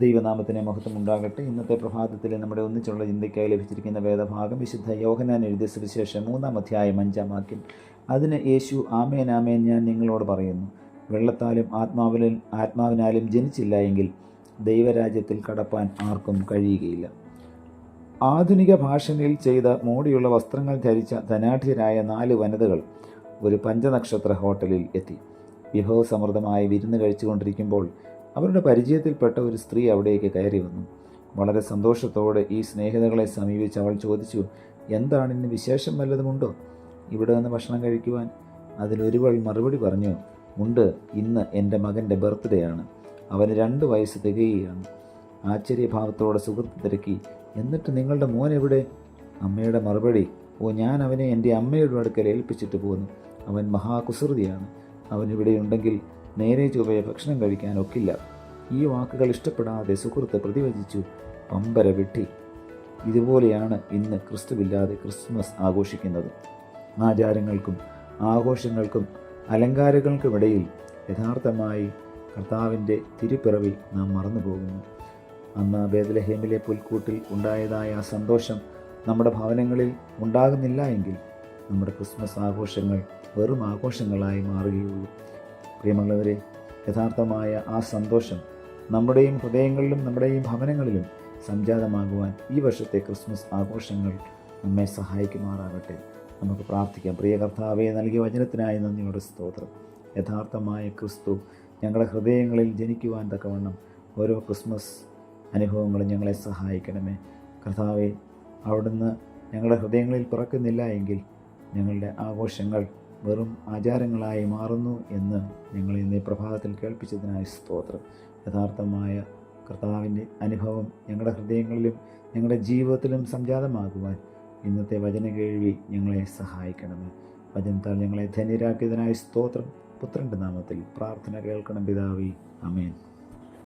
ദൈവനാമത്തിന് മഹത്വം ഉണ്ടാകട്ടെ. ഇന്നത്തെ പ്രഭാതത്തിലെ നമ്മുടെ ഒന്നിച്ചുള്ള ചിന്തയ്ക്കായി ലഭിച്ചിരിക്കുന്ന വേദഭാഗം വിശുദ്ധ യോഹന്നാൻ എഴുതിയ സുവിശേഷം 3-ാം അധ്യായം 5-ാം വാക്യം. അതിന് യേശു, ആമേൻ ആമേൻ, ഞാൻ നിങ്ങളോട് പറയുന്നു, വെള്ളത്താലും ആത്മാവിനാലും ജനിച്ചില്ല എങ്കിൽ ദൈവരാജ്യത്തിൽ കടപ്പാൻ ആർക്കും കഴിയുകയില്ല. ആധുനിക ഭാഷണിയിൽ ചെയ്ത മോടിയുള്ള വസ്ത്രങ്ങൾ ധരിച്ച ധനാഢ്യരായ 4 വനിതകൾ ഒരു പഞ്ചനക്ഷത്ര ഹോട്ടലിൽ എത്തി. വിഭവസമൃദ്ധമായി വിരുന്ന് കഴിച്ചുകൊണ്ടിരിക്കുമ്പോൾ അവരുടെ പരിചയത്തിൽപ്പെട്ട ഒരു സ്ത്രീ അവിടേക്ക് കയറി വന്നു. വളരെ സന്തോഷത്തോടെ ഈ സ്നേഹിതകളെ സമീപിച്ച് അവൾ ചോദിച്ചു, എന്താണ്, ഇന്ന് വിശേഷം വല്ലതുമുണ്ടോ? ഇവിടെ നിന്ന് ഭക്ഷണം കഴിക്കുവാൻ? അതിലൊരുവൾ മറുപടി പറഞ്ഞു, ഉണ്ട്, ഇന്ന് എൻ്റെ മകൻ്റെ ബർത്ത്ഡേ ആണ്. അവന് 2 വയസ്സ് തികയുകയാണ്. ആശ്ചര്യഭാവത്തോടെ സുഹൃത്ത് തിരക്കി, എന്നിട്ട് നിങ്ങളുടെ മോൻ എവിടെ? അമ്മയുടെ മറുപടി, ഞാൻ അവനെ എൻ്റെ അമ്മയുടെ അടുക്കൽ ഏൽപ്പിച്ചിട്ട് പോന്നു. അവൻ മഹാകുസൃതിയാണ്. അവനിവിടെയുണ്ടെങ്കിൽ നേരെ ചൊവ്വയെ ഭക്ഷണം കഴിക്കാൻ ഒക്കില്ല. ഈ വാക്കുകൾ ഇഷ്ടപ്പെടാതെ സുഹൃത്ത് പ്രതിവചിച്ചു, പമ്പര വെട്ടി. ഇതുപോലെയാണ് ഇന്ന് ക്രിസ്തുവില്ലാതെ ക്രിസ്മസ് ആഘോഷിക്കുന്നത്. ആചാരങ്ങൾക്കും ആഘോഷങ്ങൾക്കും അലങ്കാരങ്ങൾക്കുമിടയിൽ യഥാർത്ഥമായി കർത്താവിൻ്റെ തിരുപ്പിറവി നാം മറന്നു പോകുന്നു. അന്ന് ബേത്ലഹേമിലെ പുൽക്കൂട്ടിൽ ഉണ്ടായതായ ആ സന്തോഷം നമ്മുടെ ഭവനങ്ങളിൽ ഉണ്ടാകുന്നില്ല എങ്കിൽ നമ്മുടെ ക്രിസ്മസ് ആഘോഷങ്ങൾ വെറും ആഘോഷങ്ങളായി മാറുകയുള്ളൂ. പ്രിയമുള്ളവരെ, യഥാർത്ഥമായ ആ സന്തോഷം നമ്മുടെയും ഹൃദയങ്ങളിലും നമ്മുടെയും ഭവനങ്ങളിലും സംജാതമാകുവാൻ ഈ വർഷത്തെ ക്രിസ്മസ് ആഘോഷങ്ങൾ നമ്മെ സഹായിക്കുമാറാകട്ടെ. നമുക്ക് പ്രാർത്ഥിക്കാം. പ്രിയ കർത്താവേ, നൽകിയ വചനത്തിനായി നന്ദിയോടെ സ്തോത്രം. യഥാർത്ഥമായ ക്രിസ്തു ഞങ്ങളുടെ ഹൃദയങ്ങളിൽ ജനിക്കുവാൻ തക്കവണ്ണം ഓരോ ക്രിസ്മസ് അനുഭവങ്ങളും ഞങ്ങളെ സഹായിക്കണമേ. കർത്താവേ, അവിടുന്ന് ഞങ്ങളുടെ ഹൃദയങ്ങളിൽ പിറക്കുന്നില്ല എങ്കിൽ ഞങ്ങളുടെ ആഘോഷങ്ങൾ വെറും ആചാരങ്ങളായി മാറുന്നു എന്ന് ഞങ്ങൾ ഇന്ന് പ്രഭാതത്തിൽ കേൾപ്പിച്ചതിനായി സ്തോത്രം. യഥാർത്ഥമായ കർത്താവിൻ്റെ അനുഭവം ഞങ്ങളുടെ ഹൃദയങ്ങളിലും ഞങ്ങളുടെ ജീവിതത്തിലും സംജാതമാകുവാൻ ഇന്നത്തെ വചന കേൾവി ഞങ്ങളെ സഹായിക്കണമേ. വചനത്താൽ ഞങ്ങളെ ധന്യരാക്കിയതിനായി സ്തോത്രം. പുത്രൻ്റെ നാമത്തിൽ പ്രാർത്ഥന കേൾക്കണം പിതാവേ. ആമേൻ.